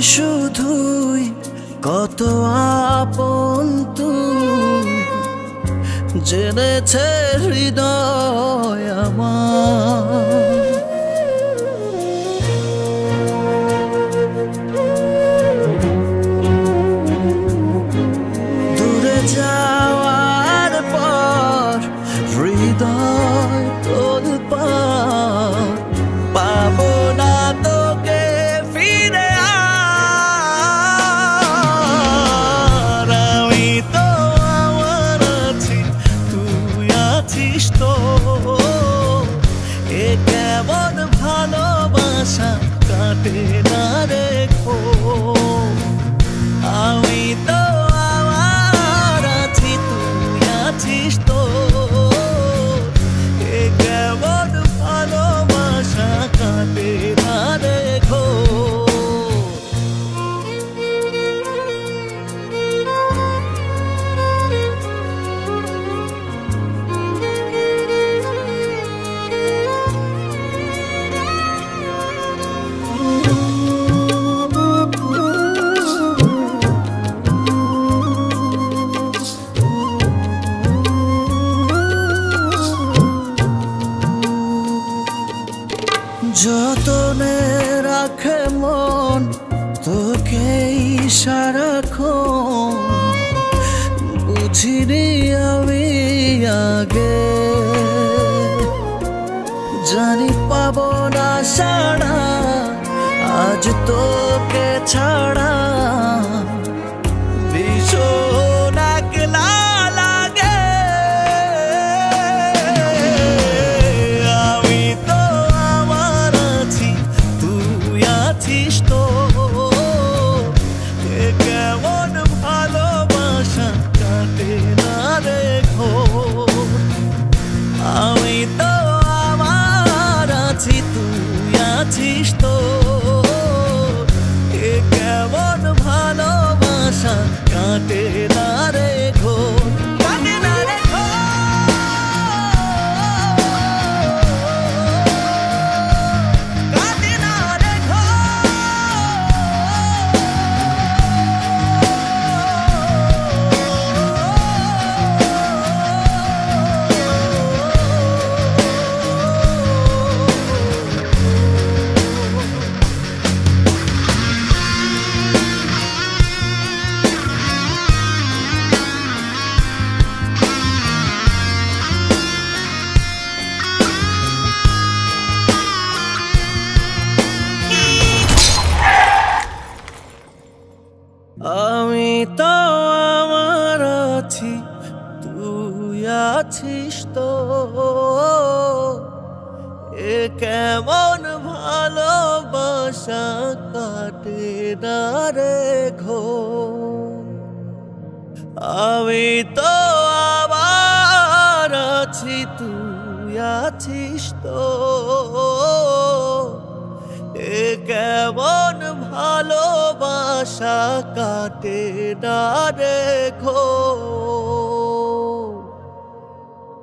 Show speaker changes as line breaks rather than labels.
শুধুই কত আপন তুই জেনেছে হৃদয় আমার। দূরে যাওয়ার পর হৃদয় তোলপাড়, পাবো না তোকে ফিরে আর। আমি তো আমার আছি, তুই আছিস তো, এ কেমন ভালোবাসা কাটে না রেখো। আমি তো আমার আছি, তুই আছিস তো, এ কেমন ভালোবাসা কাটে না রেখো। যতনে রাখে মন তোকেই সারাক্ষণ, বুঝিনি আমি আগে, জানি পাবো না সাড়া আজ তোকে ছাড়া। ভীষণ একলা লাগে, আমি তো আমার আছি, তুই আছিস তো, এ কেমন ভালোবাসা কাটে না রেখো। আমি তো আমার আছি, তুই আছিস তো, এ কেমন ভালোবাসা কাটে না রেখো, কাটে না রেখো। কাটে না রেখো। আমি তো আমার আছি, তুই আছিস তো, এ কেমন ভালোবাসা কাটে না রেখো। আমি তো আমার আছি, তুই আছিস তো, এ কেমন ভালোবাসা কাটে না রেখো।